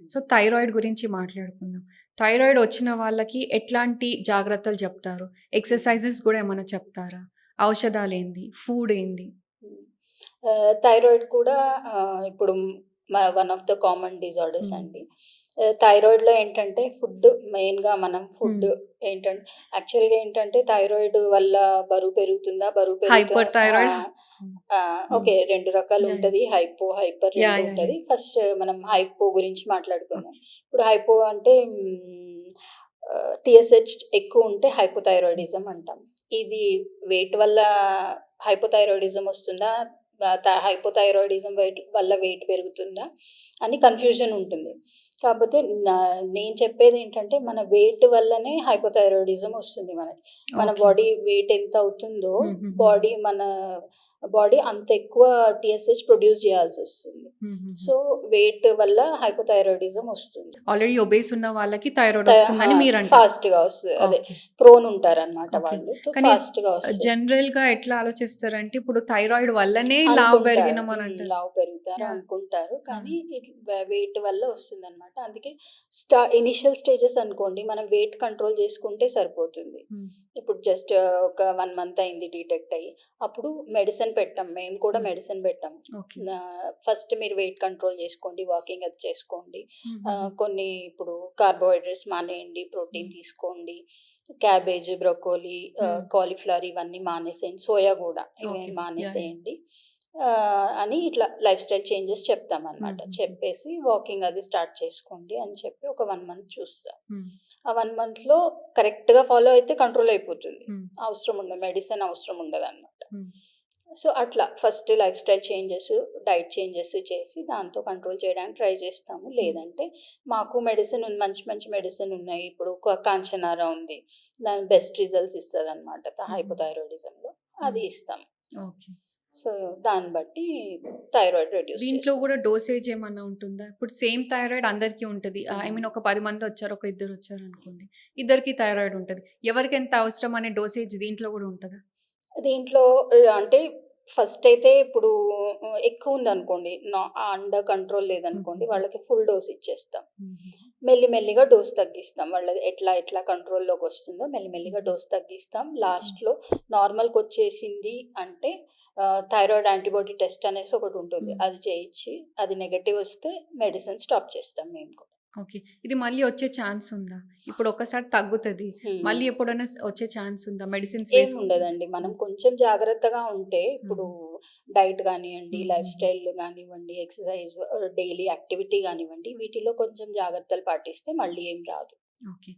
So, thyroid గురించి మాట్లాడుకుందాం. Thyroid వచ్చిన వాళ్ళకి ఎట్లాంటి జాగ్రత్తలు చెప్తారు? ఎక్సర్‌సైజెస్ గూడా ఏమన్నా చెప్తారా? ఔషధాలేంది? ఫుడ్ ఏంది? హ్మ్. థైరాయిడ్ కూడా ఇప్పుడు one of the common disorders హ్మ్. అండి. థైరాయిడ్‌లో ఏంటంటే మెయిన్‌గా మనం హ్మ్. ఏంటంటే యాక్చువల్‌గా ఏంటంటే థైరాయిడ్ వల్ల బరువు పెరుగుతుందా? Hyperthyroid. Hmm. Hmm. Okay. 2 yeah! Yeah! రకాలుంటది. Hyper 2 yeah! యాహ్! ఉంటది. యాహ్! ఫస్ట్ మనం హైపో గురించి మాట్లాడుకుందాం. ఓకే. ఇప్పుడు హైపో అంటే టీఎస్‌హెచ్ ఎక్కువుంటే హ్మ్. హైపోథైరాయిడిజం అంటాం. ఇది వెయిట్ వల్ల హైపోథైరాయిడిజం వస్తుందా? హైపోథైరాయిడిజం వల్ల వెయిట్ పెరుగుతుందా? అని కన్‌ఫ్యూజన్ ఉంటుంది. కాపోతే నా నేను చెప్పేదేంటంటే మన వెయిట్ వల్లనే హైపోథైరాయిడిజం వస్తుంది మనకి. మన ఓకే. బాడీ వెయిట్ ఎంత అవుతుందో హుహుహుహు. బాడీ మన బాడీ అంత ఎక్కువ టీఎస్‌హెచ్ ప్రొడ్యూస్ చేయాల్సొస్తుంది. హుహుహు. సో, వెయిట్ వల్ల హైపోథైరాయిడిజం వస్తుంది. ఆల్రెడీ ఒబేస్ ఉన్న వాళ్ళకి థైరాయిడ్ త ఆ! వస్తుందని మీరంటారు. ఫాస్ట్‌గా వస్తది. అదే ఓకే. ప్రోన్ ఉంటారనమాట ఓకే. వాళ్ళు. సో, కానీ ఫాస్ట్‌గా వస్తది. జనరల్‌గా ఎట్లా ఆలోచిస్తారంటే, ఇప్పుడు థైరాయిడ్ వల్లనే లావు అనుకుంటారు. పెరిగినామనంటారు. లావు పెరుగుతారు యాహ్! అనుకుంటారు. ఆ! కానీ వెయిట్ వల్ల వస్తుందనమాట. అందుకే ఇనీషియల్ స్టేజెస్ అనుకోండి మనం వెయిట్ కంట్రోల్ చేసుకుంటే సరిపోతుంది. హ్మ్. ఇప్పుడు జస్ట్ ఒక 1 మంత్ అయింది డిటెక్ట్ అయ్యి. అప్పుడు మెడిసిన్ పెట్టాం. మేము కూడా హ్మ్. మెడిసిన్ పెట్టాం. ఓకే. ఫస్ట్ మీరు వెయిట్ కంట్రోల్ చేసుకోండి. వాకింగ్ అది చేసుకోండి. హుహుహు. కొన్ని ఇప్పుడు కార్బోహైడ్రేట్స్ మానేయండి. ప్రోటీన్ హ్మ్. తీసుకోండి. క్యాబేజ్, బ్రొకోలీ, హ్మ్. కాలీఫ్లవర్ ఇవన్నీ మానేసేయండి. సోయా గూడా ఓకే. ఇవేమి యాహ్! యాహ్! మానేసేయండి. అని ఇట్లా లైఫ్ స్టైల్ చేంజెస్ చెప్తామనమాట. హుహుహు. చెప్పేసి వాకింగ్ అది స్టార్ట్ చేసుకోండి అని చెప్పి ఒక 1 మంత్ చూస్తా. హ్మ్. ఆ 1 మంత్‌లో కరెక్ట్‌గా ఫాలో అయితే కంట్రోల్ అయిపోతుంది. హ్మ్. మెడిసిన్ అవసరం ఉండదనమాట. హ్మ్. సో, అట్లా first life style changes, diet changes చేసి దాంతో కంట్రోల్ చేయడానికి ట్రై చేస్తాము. హ్మ్. లేదంటే మాకు మంచి మంచి మెడిసిన్ ఉన్నాయి. ఇప్పుడు కాంచనార ఉంది. దాని బెస్ట్ రిజల్ట్స్ ఇస్తదనమాట హుహు. హైపోథైరాయిడిజంలో. హ్మ్. అది ఇస్తాం. ఓకే. సో, దాన్ని బట్టి థైరాయిడ్ రెడ్యూస్ దీంట్లో గూడా చేసుకుంటాం. డోసేజ్ ఏమన్నా ఉంటుందా? ఇప్పుడు సేమ్ థైరాయిడ్ అందరికీ ఉంటది. ఐ హ్మ్. మీన్ ఒక 10 మందొచ్చారు. ఒక ఇద్దరొచ్చారనుకోండి. ఇద్దరికీ థైరాయిడ్ ఉంటది. ఎవరికెంత అవసరం అనే డోసేజ్ దీంట్లో గూడా ఉంటదా? దీంట్లో అంటే ఫస్ట్ అయితే ఇప్పుడు ఎక్కువుందనుకోండి. అండర్ కంట్రోల్ లేదనుకోండి. హుహుహు. వాళ్ళకి ఫుల్ డోస్ ఇచ్చేస్తాం. హుహు. మెల్లిగా డోస్ తగ్గిస్తాం. వాళ్ళది ఎట్లా కంట్రోల్‌లోకొస్తుందో మెల్లిగా హుహు. డోస్ తగ్గిస్తాం. హ్మ్. లాస్ట్‌లో నార్మల్‌కొచ్చేసింది అంటే థైరాయిడ్ యాంటీబాడీ టెస్ట్ అనేసి ఒకటుంటుంది. హ్మ్. అది చేయించి అది నెగెటివ్ వస్తే మెడిసిన్ స్టాప్ చేస్తాం మేము కూడా. ఓకే. ఇది మళ్ళీ వచ్చే ఛాన్స్ ఉందా? ఇప్పుడు ఒక్కసారి తగ్గుతది. హ్మ్. మళ్ళీ ఎప్పుడైనా వచ్చే ఛాన్స్ ఉందా? మెడిసిన్స్ వేసుకుంటుంటే? ఏముండదండి. మనం హ్మ్. కొంచెం జాగ్రత్తగా ఉంటే ఇప్పుడు హుహు. డైట్ గానియండి, లైఫ్ హుహుహు. స్టైల్ గానివ్వండి, ఎక్సర్‌సైజ్ డైలీ యాక్టివిటీ గానివ్వండి, వీటిలో కొంచెం జాగ్రత్తలు పాటిస్తే మళ్ళీ ఏం రాదు. ఓకే.